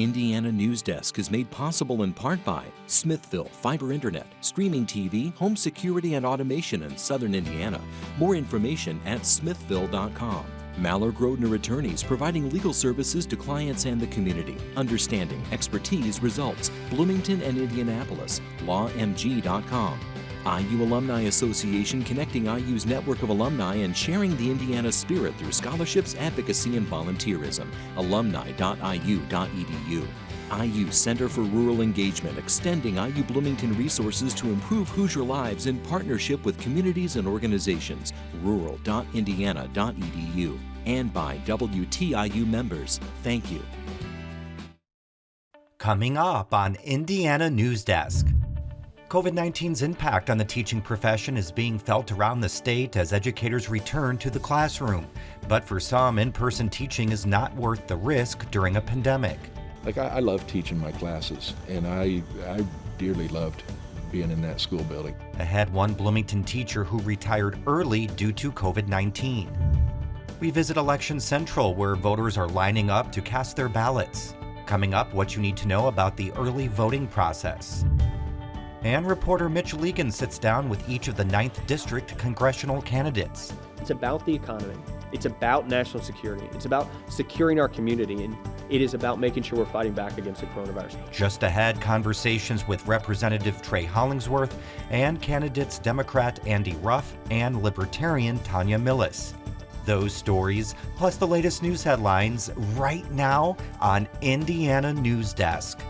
Indiana Newsdesk is made possible in part by Smithville Fiber Internet, streaming TV, home security and automation in Southern Indiana. More information at smithville.com. Maller Grodner Attorneys, providing legal services to clients and the community. Understanding, expertise, results. Bloomington and Indianapolis. LawMG.com. IU Alumni Association, connecting IU's network of alumni and sharing the Indiana spirit through scholarships, advocacy, and volunteerism. Alumni.iu.edu. IU Center for Rural Engagement, extending IU Bloomington resources to improve Hoosier lives in partnership with communities and organizations. Rural.indiana.edu. And by WTIU members. Thank you. Coming up on Indiana Newsdesk. COVID-19's impact on the teaching profession is being felt around the state as educators return to the classroom. But for some, in-person teaching is not worth the risk during a pandemic. I love teaching my classes, and I dearly loved being in that school building. Ahead, one Bloomington teacher who retired early due to COVID-19. We visit Election Central, where voters are lining up to cast their ballots. Coming up, what you need to know about the early voting process. And reporter Mitch Legan sits down with each of the 9th District congressional candidates. It's about the economy. It's about national security. It's about securing our community, and it is about making sure we're fighting back against the coronavirus. Just ahead, conversations with Representative Trey Hollingsworth and candidates Democrat Andy Ruff and Libertarian Tanya Millis. Those stories, plus the latest news headlines, right now on Indiana Newsdesk.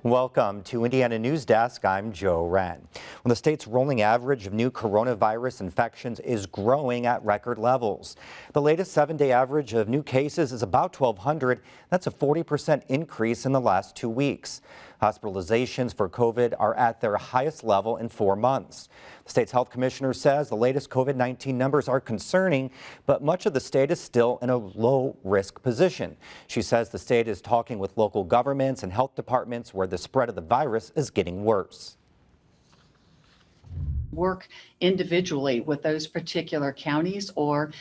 Welcome to Indiana Newsdesk. I'm Joe Wren. Well, the state's rolling average of new coronavirus infections is growing at record levels. The latest 7-day average of new cases is about 1,200. That's a 40% increase in the last 2 weeks. Hospitalizations for COVID are at their highest level in 4 months. The state's health commissioner says the latest COVID-19 numbers are concerning, but much of the state is still in a low-risk position. She says the state is talking with local governments and health departments where the spread of the virus is getting worse. Work individually with those particular counties or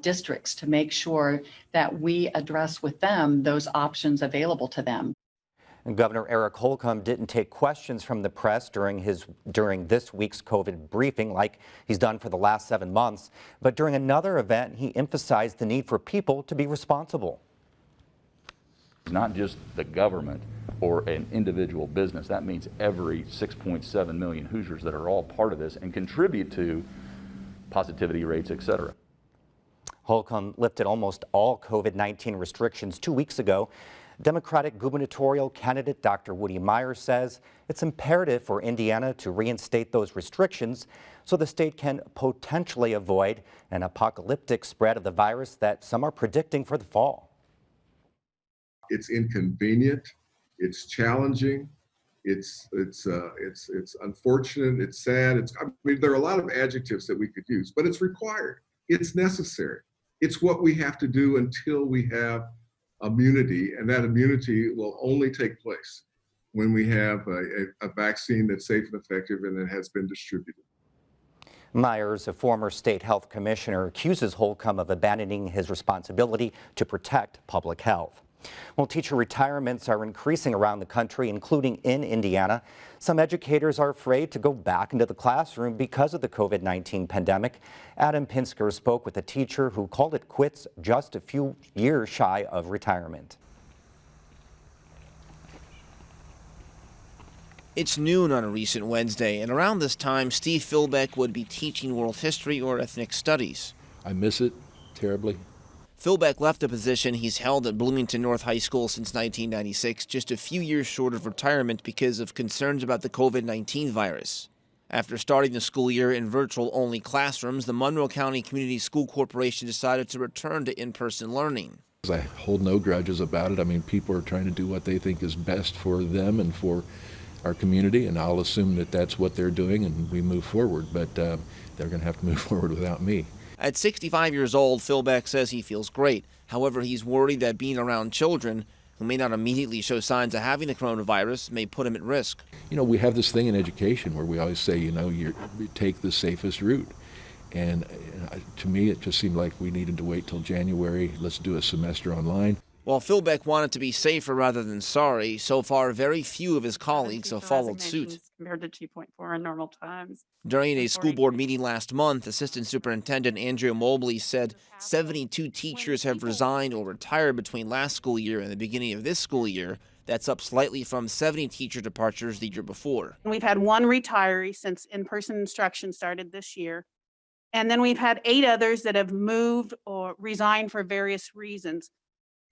districts to make sure that we address with them those options available to them. And Governor Eric Holcomb didn't take questions from the press during this week's COVID briefing like he's done for the last 7 months. But during another event, he emphasized the need for people to be responsible. Not just the government or an individual business. That means every 6.7 million Hoosiers that are all part of this and contribute to positivity rates, et cetera. Holcomb lifted almost all COVID-19 restrictions 2 weeks ago. Democratic gubernatorial candidate Dr. Woody Myers says it's imperative for Indiana to reinstate those restrictions so the state can potentially avoid an apocalyptic spread of the virus that some are predicting for the fall. It's inconvenient, it's challenging, it's unfortunate, it's sad. There are a lot of adjectives that we could use, but it's required. It's necessary. It's what we have to do until we have immunity, and that immunity will only take place when we have a vaccine that's safe and effective and that has been distributed. Myers, a former state health commissioner, accuses Holcomb of abandoning his responsibility to protect public health. Well, teacher retirements are increasing around the country, including in Indiana. Some educators are afraid to go back into the classroom because of the COVID-19 pandemic. Adam Pinsker spoke with a teacher who called it quits just a few years shy of retirement. It's noon on a recent Wednesday, and around this time, Steve Philbeck would be teaching world history or ethnic studies. I miss it terribly. Philbeck left a position he's held at Bloomington North High School since 1996, just a few years short of retirement because of concerns about the COVID-19 virus. After starting the school year in virtual-only classrooms, the Monroe County Community School Corporation decided to return to in-person learning. I hold no grudges about it. I mean, people are trying to do what they think is best for them and for our community, and I'll assume that that's what they're doing and we move forward, but they're going to have to move forward without me. At 65 years old, Philbeck says he feels great. However, he's worried that being around children who may not immediately show signs of having the coronavirus may put him at risk. You know, we have this thing in education where we always say, you take the safest route. And to me, it just seemed like we needed to wait till January. Let's do a semester online. While Philbeck wanted to be safer rather than sorry, so far very few of his colleagues have followed suit. Compared to 2.4 in normal times. During a school board meeting last month, Assistant Superintendent Andrea Mobley said 72 teachers have resigned or retired between last school year and the beginning of this school year. That's up slightly from 70 teacher departures the year before. We've had one retiree since in-person instruction started this year. And then we've had 8 others that have moved or resigned for various reasons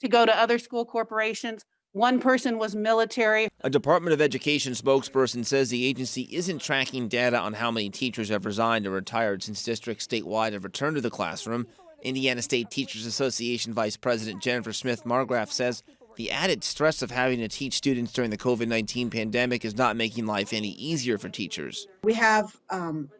to go to other school corporations. One person was military. A Department of Education spokesperson says the agency isn't tracking data on how many teachers have resigned or retired since districts statewide have returned to the classroom. Indiana State Teachers Association Vice President Jennifer Smith-Margraf says the added stress of having to teach students during the COVID-19 pandemic is not making life any easier for teachers. We have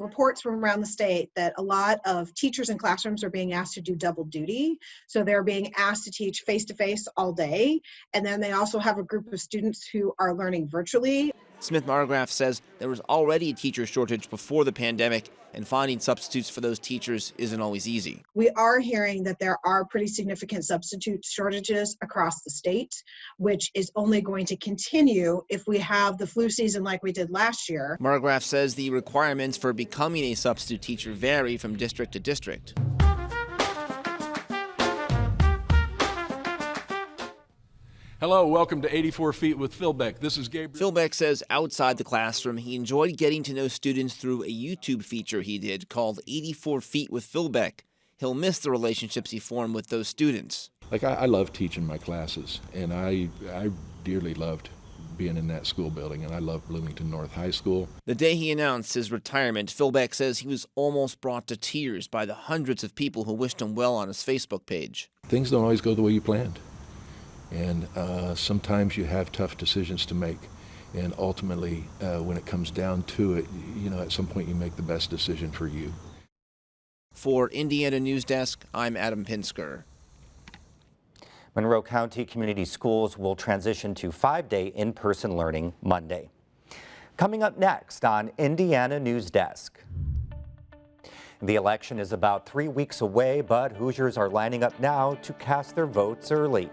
reports from around the state that a lot of teachers in classrooms are being asked to do double duty. So they're being asked to teach face-to-face all day. And then they also have a group of students who are learning virtually. Smith-Margraf says there was already a teacher shortage before the pandemic, and finding substitutes for those teachers isn't always easy. We are hearing that there are pretty significant substitute shortages across the state, which is only going to continue if we have the flu season like we did last year. Margraf says the requirements for becoming a substitute teacher vary from district to district. Hello, welcome to 84 Feet with Philbeck. This is Gabriel. Philbeck says outside the classroom, he enjoyed getting to know students through a YouTube feature he did called 84 Feet with Philbeck. He'll miss the relationships he formed with those students. I love teaching my classes, and I dearly loved being in that school building, and I love Bloomington North High School. The day he announced his retirement, Philbeck says he was almost brought to tears by the hundreds of people who wished him well on his Facebook page. Things don't always go the way you planned. And sometimes you have tough decisions to make. And ultimately, when it comes down to it, at some point you make the best decision for you. For Indiana Newsdesk, I'm Adam Pinsker. Monroe County Community Schools will transition to 5-day in-person learning Monday. Coming up next on Indiana Newsdesk. The election is about 3 weeks away, but Hoosiers are lining up now to cast their votes early.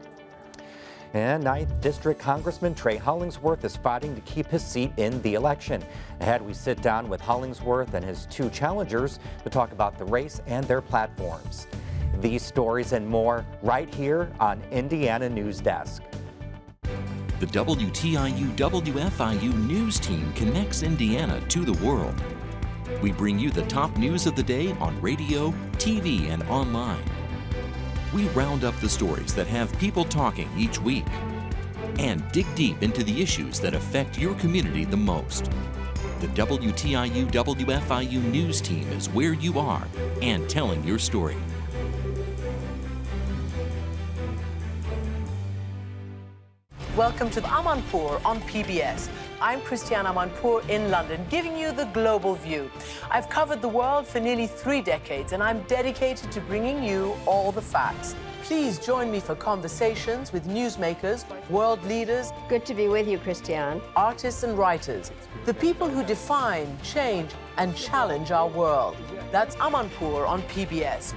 And 9th District Congressman Trey Hollingsworth is fighting to keep his seat in the election. Ahead, we sit down with Hollingsworth and his 2 challengers to talk about the race and their platforms. These stories and more right here on Indiana Newsdesk. The WTIU WFIU news team connects Indiana to the world. We bring you the top news of the day on radio, TV, and online. We round up the stories that have people talking each week and dig deep into the issues that affect your community the most. The WTIU WFIU news team is where you are and telling your story. Welcome to Amanpour on PBS. I'm Christiane Amanpour in London, giving you the global view. I've covered the world for nearly 3 decades, and I'm dedicated to bringing you all the facts. Please join me for conversations with newsmakers, world leaders. Good to be with you, Christiane. Artists and writers, the people who define, change, and challenge our world. That's Amanpour on PBS.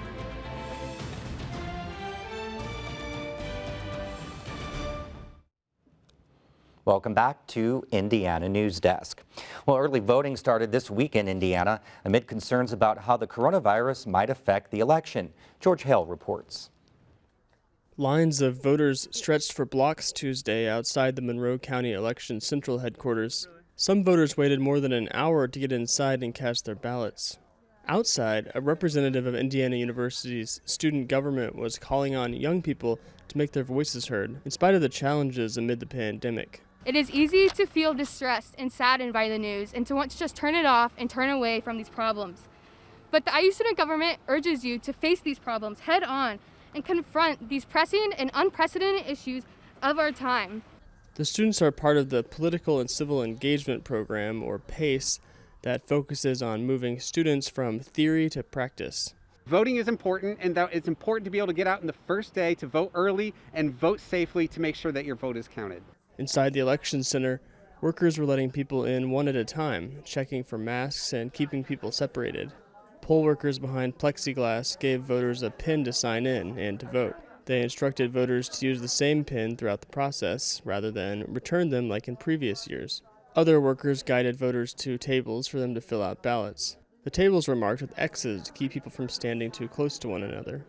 Welcome back to Indiana Newsdesk. Well, early voting started this week in Indiana amid concerns about how the coronavirus might affect the election. George Hale reports. Lines of voters stretched for blocks Tuesday outside the Monroe County Election Central headquarters. Some voters waited more than an hour to get inside and cast their ballots. Outside, a representative of Indiana University's student government was calling on young people to make their voices heard, in spite of the challenges amid the pandemic. It is easy to feel distressed and saddened by the news and to want to just turn it off and turn away from these problems. But the IU student government urges you to face these problems head on and confront these pressing and unprecedented issues of our time. The students are part of the Political and Civil Engagement Program, or PACE, that focuses on moving students from theory to practice. Voting is important, and that it's important to be able to get out on the first day to vote early and vote safely to make sure that your vote is counted. Inside the election center, workers were letting people in one at a time, checking for masks and keeping people separated. Poll workers behind plexiglass gave voters a pin to sign in and to vote. They instructed voters to use the same pin throughout the process, rather than return them like in previous years. Other workers guided voters to tables for them to fill out ballots. The tables were marked with X's to keep people from standing too close to one another.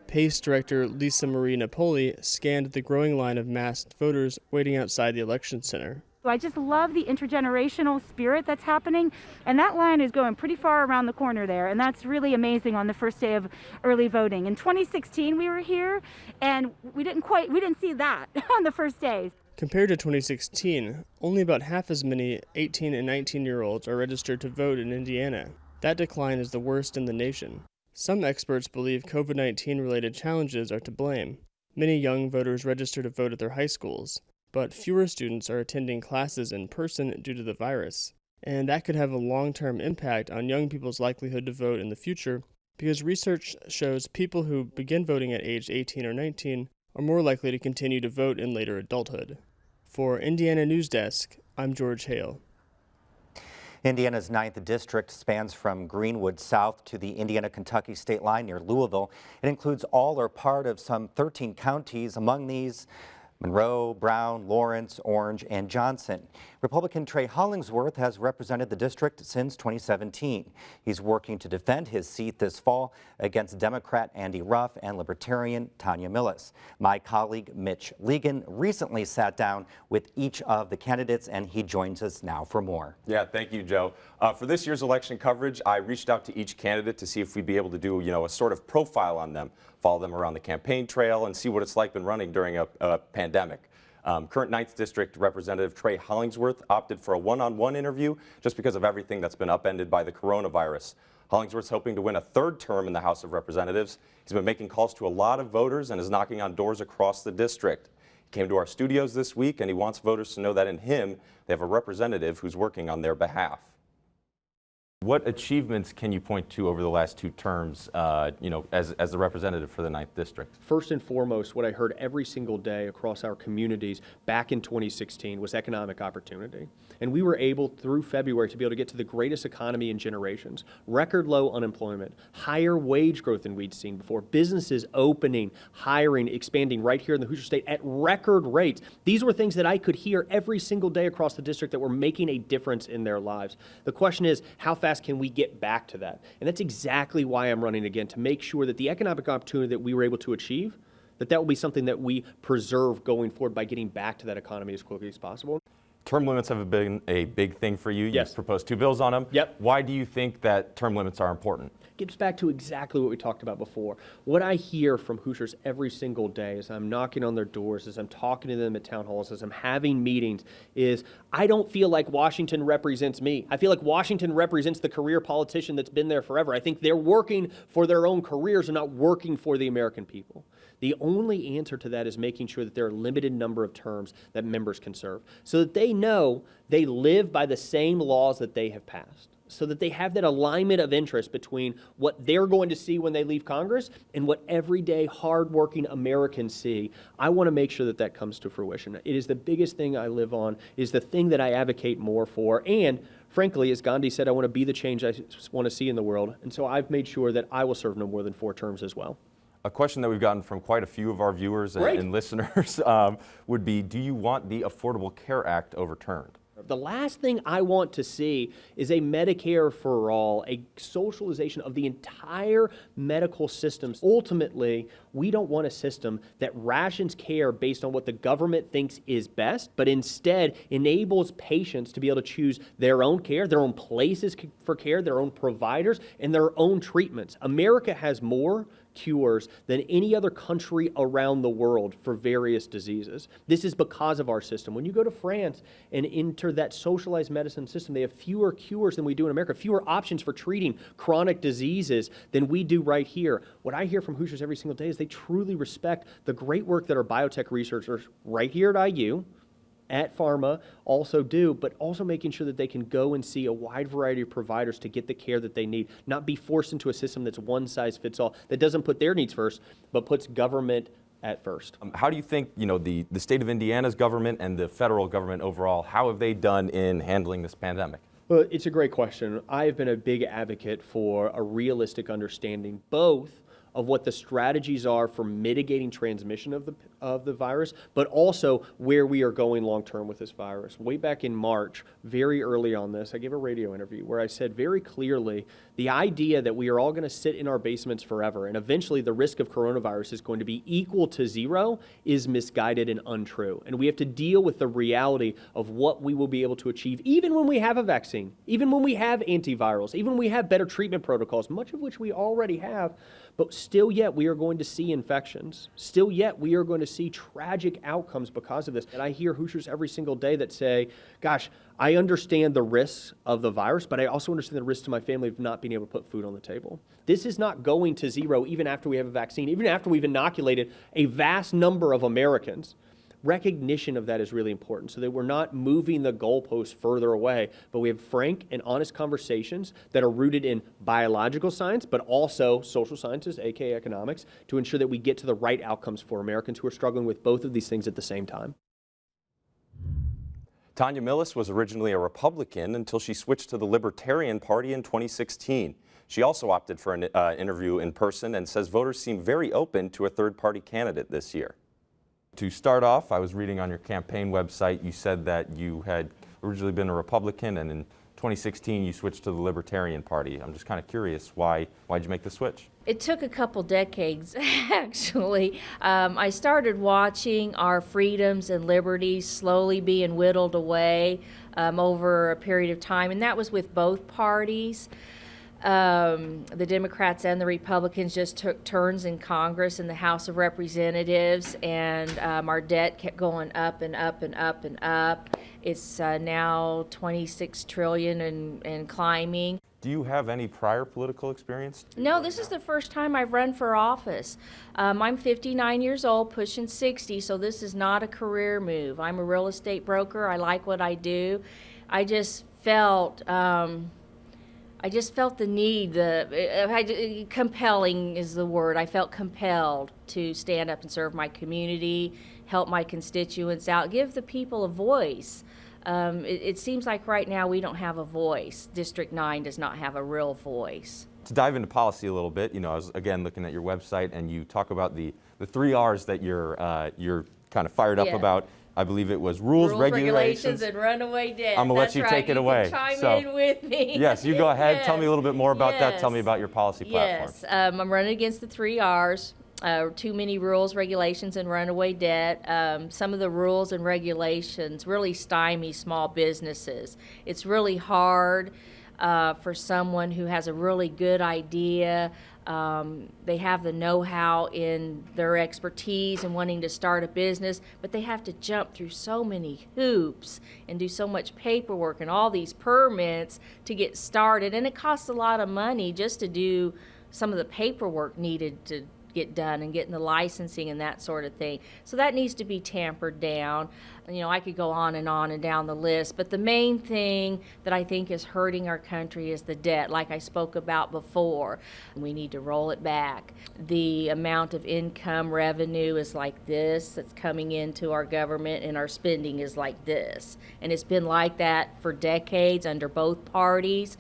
PACE Director Lisa Marie Napoli scanned the growing line of masked voters waiting outside the election center. I just love the intergenerational spirit that's happening, and that line is going pretty far around the corner there, and that's really amazing on the first day of early voting. In 2016 we were here, and we didn't see that on the first days. Compared to 2016, only about half as many 18 and 19-year-olds are registered to vote in Indiana. That decline is the worst in the nation. Some experts believe COVID-19 related challenges are to blame. Many young voters register to vote at their high schools, but fewer students are attending classes in person due to the virus. And that could have a long-term impact on young people's likelihood to vote in the future, because research shows people who begin voting at age 18 or 19 are more likely to continue to vote in later adulthood. For Indiana Newsdesk, I'm George Hale. Indiana's 9th district spans from Greenwood south to the Indiana-Kentucky state line near Louisville. It includes all or part of some 13 counties, among these Monroe, Brown, Lawrence, Orange, and Johnson. Republican Trey Hollingsworth has represented the district since 2017. He's working to defend his seat this fall against Democrat Andy Ruff and Libertarian Tanya Millis. My colleague Mitch Legan recently sat down with each of the candidates, and he joins us now for more. Yeah, thank you, Joe. For this year's election coverage, I reached out to each candidate to see if we'd be able to do, a sort of profile on them, follow them around the campaign trail, and see what it's like been running during a pandemic. Current 9th District Representative Trey Hollingsworth opted for a one-on-one interview just because of everything that's been upended by the coronavirus. Hollingsworth's hoping to win a 3rd term in the House of Representatives. He's been making calls to a lot of voters and is knocking on doors across the district. He came to our studios this week, and he wants voters to know that in him, they have a representative who's working on their behalf. What achievements can you point to over the last 2 terms, as the representative for the 9th District? First and foremost, what I heard every single day across our communities back in 2016 was economic opportunity. And we were able, through February, to be able to get to the greatest economy in generations. Record low unemployment, higher wage growth than we'd seen before, businesses opening, hiring, expanding right here in the Hoosier State at record rates. These were things that I could hear every single day across the district that were making a difference in their lives. The question is, how fast can we get back to that? And that's exactly why I'm running again, to make sure that the economic opportunity that we were able to achieve, that will be something that we preserve going forward by getting back to that economy as quickly as possible. Term limits have been a big thing for you. Yes. You've proposed 2 bills on them. Yep. Why do you think that term limits are important? Gets back to exactly what we talked about before. What I hear from Hoosiers every single day as I'm knocking on their doors, as I'm talking to them at town halls, as I'm having meetings, is I don't feel like Washington represents me. I feel like Washington represents the career politician that's been there forever. I think they're working for their own careers and not working for the American people. The only answer to that is making sure that there are a limited number of terms that members can serve, so that they know they live by the same laws that they have passed, so that they have that alignment of interest between what they're going to see when they leave Congress and what everyday hardworking Americans see. I want to make sure that that comes to fruition. It is the biggest thing I live on, is the thing that I advocate more for. And frankly, as Gandhi said, I want to be the change I want to see in the world. And so I've made sure that I will serve no more than 4 terms as well. A question that we've gotten from quite a few of our viewers and listeners would be, do you want the Affordable Care Act overturned? The last thing I want to see is a Medicare for all, a socialization of the entire medical systems. Ultimately, we don't want a system that rations care based on what the government thinks is best, but instead enables patients to be able to choose their own care, their own places for care, their own providers, and their own treatments. America has more cures than any other country around the world for various diseases. This is because of our system. When you go to France and enter that socialized medicine system, they have fewer cures than we do in America, fewer options for treating chronic diseases than we do right here. What I hear from Hoosiers every single day is they truly respect the great work that our biotech researchers right here at IU at pharma also do, but also making sure that they can go and see a wide variety of providers to get the care that they need, not be forced into a system that's one size fits all, that doesn't put their needs first, but puts government at first. How do you think, the state of Indiana's government and the federal government overall, how have they done in handling this pandemic? Well, it's a great question. I have been a big advocate for a realistic understanding, both of what the strategies are for mitigating transmission of the virus, but also where we are going long term with this virus. Way back in March, very early on this, I gave a radio interview where I said very clearly the idea that we are all going to sit in our basements forever and eventually the risk of coronavirus is going to be equal to zero is misguided and untrue. And we have to deal with the reality of what we will be able to achieve even when we have a vaccine, even when we have antivirals, even when we have better treatment protocols, much of which we already have. But still yet we are going to see infections. Still yet we are going to see tragic outcomes because of this. And I hear Hoosiers every single day that say, gosh, I understand the risks of the virus, but I also understand the risks to my family of not being able to put food on the table. This is not going to zero even after we have a vaccine, even after we've inoculated a vast number of Americans. Recognition of that is really important so that we're not moving the goalposts further away, but we have frank and honest conversations that are rooted in biological science, but also social sciences, aka economics, to ensure that we get to the right outcomes for Americans who are struggling with both of these things at the same time. Tanya Millis was originally a Republican until she switched to the Libertarian Party in 2016. She also opted for an interview in person and says voters seem very open to a third-party candidate this year. To start off, I was reading on your campaign website, you said that you had originally been a Republican and in 2016 you switched to the Libertarian Party. I'm just kind of curious, why'd you make the switch? It took a couple decades, actually. I started watching our freedoms and liberties slowly being whittled away over a period of time, and that was with both parties. The Democrats and the Republicans just took turns in Congress and the House of Representatives, and our debt kept going up and up and up and up. It's now $26 trillion and climbing. Do you have any prior political experience? No, this is the first time I've run for office. I'm 59 years old, pushing 60, so this is not a career move. I'm a real estate broker. I like what I do. I just felt the need, compelling is the word. I felt compelled to stand up and serve my community, help my constituents out, give the people a voice. It seems like right now we don't have a voice. District 9 does not have a real voice. To dive into policy a little bit, I was again looking at your website and you talk about the 3 R's that you're kind of fired up about. I believe it was rules, regulations, and runaway debt. I'm going to let you take it away. You can chime in with me. Yes, you go ahead. Yes. Tell me a little bit more about that. Yes. Tell me about your policy platform. Yes, I'm running against the 3 R's. Too many rules, regulations, and runaway debt. Some of the rules and regulations really stymie small businesses. It's really hard for someone who has a really good idea. They have the know-how in their expertise and wanting to start a business, but they have to jump through so many hoops and do so much paperwork and all these permits to get started. And it costs a lot of money just to do some of the paperwork needed to get done and getting the licensing and that sort of thing. So that needs to be tampered down. I could go on and down the list, but the main thing that I think is hurting our country is the debt, like I spoke about before. We need to roll it back. The amount of income revenue is like this that's coming into our government, and our spending is like this. And it's been like that for decades under both parties.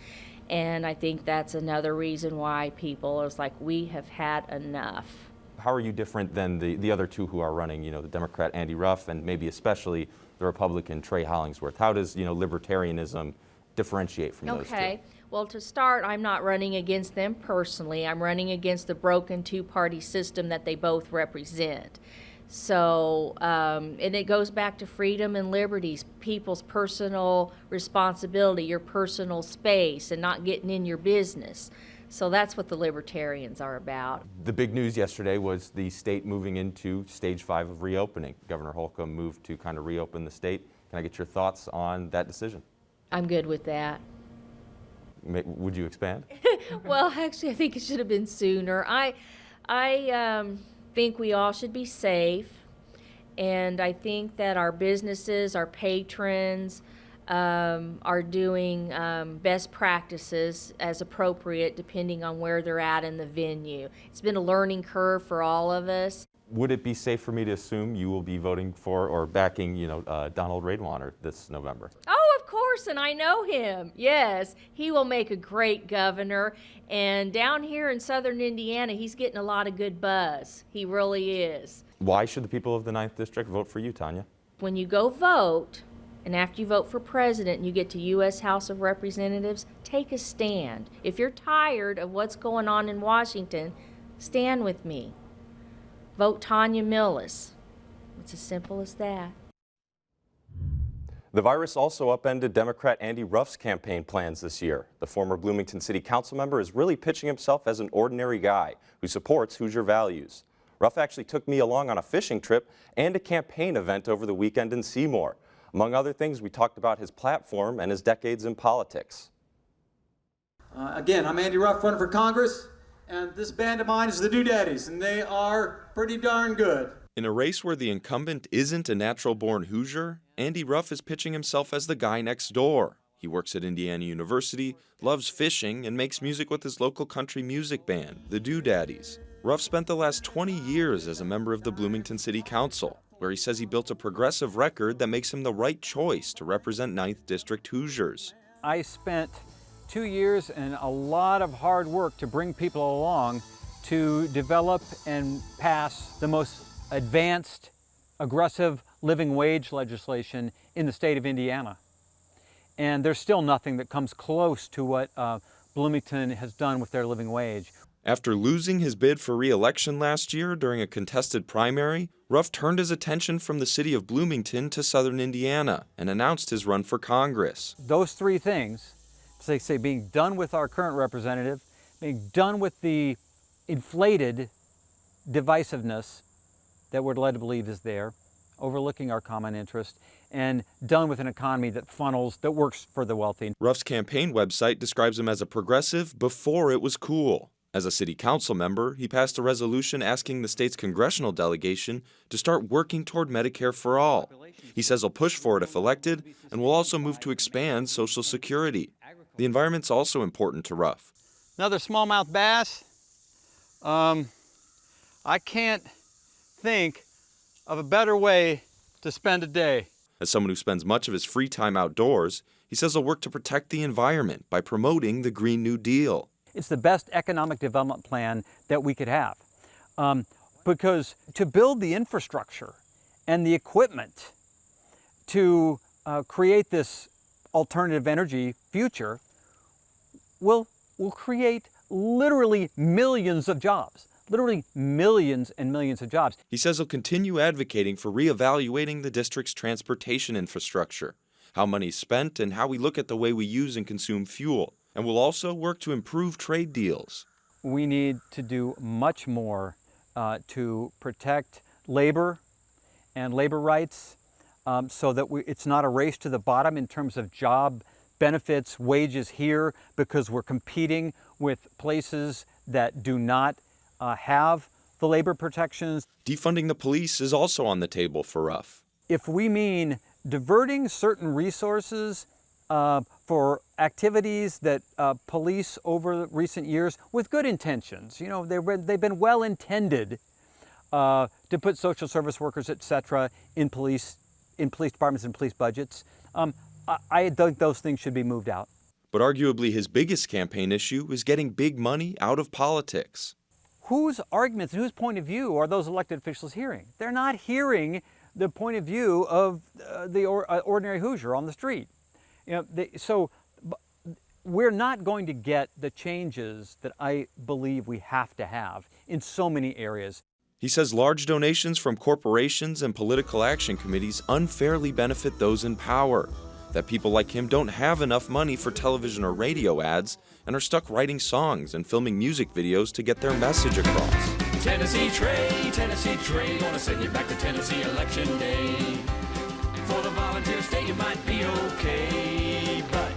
And I think that's another reason why people are like, we have had enough. How are you different than the other two who are running, the Democrat Andy Ruff and maybe especially the Republican Trey Hollingsworth? How does, libertarianism differentiate from those two? Okay. Well, to start, I'm not running against them personally. I'm running against the broken two-party system that they both represent. So, and it goes back to freedom and liberties, people's personal responsibility, your personal space, and not getting in your business. So that's what the Libertarians are about. The big news yesterday was the state moving into stage 5 of reopening. Governor Holcomb moved to kind of reopen the state. Can I get your thoughts on that decision? I'm good with that. Would you expand? Well, actually, I think it should have been sooner. I think we all should be safe, And I think that our businesses, our patrons, are doing best practices as appropriate depending on where they're at in the venue. It's been a learning curve for all of us. Would it be safe for me to assume you will be voting for or backing, Donald Radewater this November? Oh, of course, and I know him. Yes, he will make a great governor. And down here in southern Indiana, he's getting a lot of good buzz. He really is. Why should the people of the 9th District vote for you, Tanya? When you go vote, and after you vote for president and you get to U.S. House of Representatives, take a stand. If you're tired of what's going on in Washington, stand with me. Vote Tanya Millis. It's as simple as that. The virus also upended Democrat Andy Ruff's campaign plans this year. The former Bloomington City Council member is really pitching himself as an ordinary guy who supports Hoosier values. Ruff actually took me along on a fishing trip and a campaign event over the weekend in Seymour. Among other things, we talked about his platform and his decades in politics. Again, I'm Andy Ruff, running for Congress, and this band of mine is the Doodaddies, and they are pretty darn good. In a race where the incumbent isn't a natural-born Hoosier, Andy Ruff is pitching himself as the guy next door. He works at Indiana University, loves fishing, and makes music with his local country music band, the Doodaddies. Ruff spent the last 20 years as a member of the Bloomington City Council, where he says he built a progressive record that makes him the right choice to represent 9th District Hoosiers. I spent 2 years and a lot of hard work to bring people along to develop and pass the most advanced, aggressive living wage legislation in the state of Indiana. And there's still nothing that comes close to what Bloomington has done with their living wage. After losing his bid for re-election last year during a contested primary, Ruff turned his attention from the city of Bloomington to southern Indiana and announced his run for Congress. Those three things, they say being done with our current representative, being done with the inflated divisiveness that we're led to believe is there, overlooking our common interest, and done with an economy that funnels, that works for the wealthy. Ruff's campaign website describes him as a progressive before it was cool. As a city council member, he passed a resolution asking the state's congressional delegation to start working toward Medicare for all. He says he'll push for it if elected, and will also move to expand Social Security. The environment's also important to Ruff. Another smallmouth bass. I can't think of a better way to spend a day. As someone who spends much of his free time outdoors, he says he'll work to protect the environment by promoting the Green New Deal. It's the best economic development plan that we could have. Because to build the infrastructure and the equipment to create this alternative energy future will create literally millions of jobs. Literally millions and millions of jobs. He says he'll continue advocating for reevaluating the district's transportation infrastructure, how money's spent, and how we look at the way we use and consume fuel. And will also work to improve trade deals. We need to do much more to protect labor and labor rights so that it's not a race to the bottom in terms of job benefits, wages here, because we're competing with places that do not have the labor protections. Defunding the police is also on the table for Ruff. If we mean diverting certain resources for activities that police over recent years with good intentions, they've been well intended to put social service workers, etc., in police departments and police budgets. I think those things should be moved out. But arguably his biggest campaign issue is getting big money out of politics. Whose arguments and whose point of view are those elected officials hearing? They're not hearing the point of view of the ordinary Hoosier on the street. So we're not going to get the changes that I believe we have to have in so many areas. He says large donations from corporations and political action committees unfairly benefit those in power, that people like him don't have enough money for television or radio ads and are stuck writing songs and filming music videos to get their message across. Tennessee Trey, gonna send you back to Tennessee election day. For the volunteer state, you might be okay, but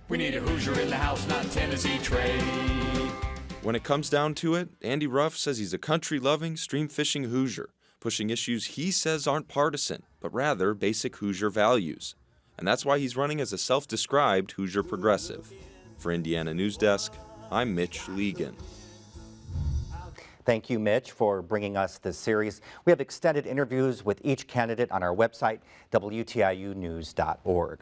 we need a Hoosier in the house, not Tennessee Trey. When it comes down to it, Andy Ruff says he's a country-loving, stream-fishing Hoosier, pushing issues he says aren't partisan, but rather basic Hoosier values. And that's why he's running as a self-described Hoosier progressive. For Indiana Newsdesk, I'm Mitch Legan. Thank you, Mitch, for bringing us this series. We have extended interviews with each candidate on our website, WTIUnews.org.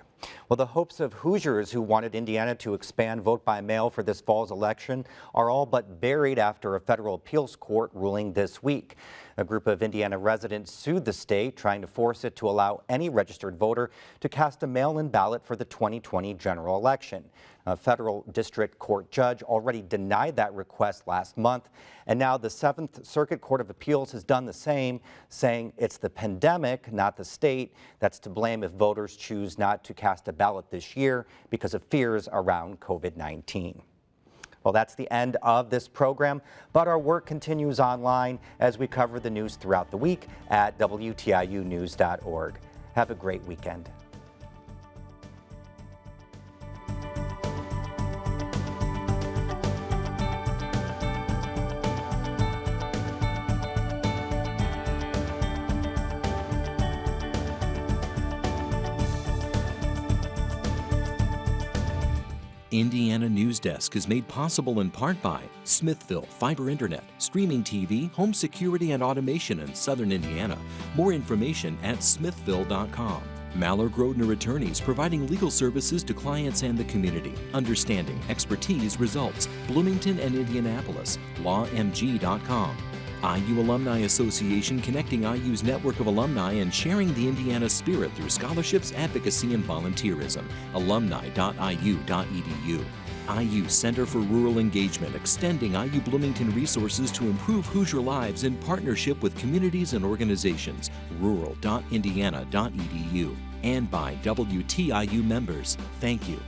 Well, the hopes of Hoosiers who wanted Indiana to expand vote by mail for this fall's election are all but buried after a federal appeals court ruling this week. A group of Indiana residents sued the state, trying to force it to allow any registered voter to cast a mail-in ballot for the 2020 general election. A federal district court judge already denied that request last month, and now the 7th Circuit Court of Appeals has done the same, saying it's the pandemic, not the state, that's to blame if voters choose not to cast a ballot this year because of fears around COVID-19. Well, that's the end of this program, but our work continues online as we cover the news throughout the week at WTIUnews.org. Have a great weekend. Indiana Newsdesk is made possible in part by Smithville Fiber Internet, streaming TV, home security and automation in Southern Indiana. More information at smithville.com. Maller Grodner Attorneys, providing legal services to clients and the community. Understanding, expertise, results. Bloomington and Indianapolis. LawMG.com. IU Alumni Association, connecting IU's network of alumni and sharing the Indiana spirit through scholarships, advocacy, and volunteerism. Alumni.iu.edu. IU Center for Rural Engagement, extending IU Bloomington resources to improve Hoosier lives in partnership with communities and organizations. Rural.indiana.edu. And by WTIU members. Thank you.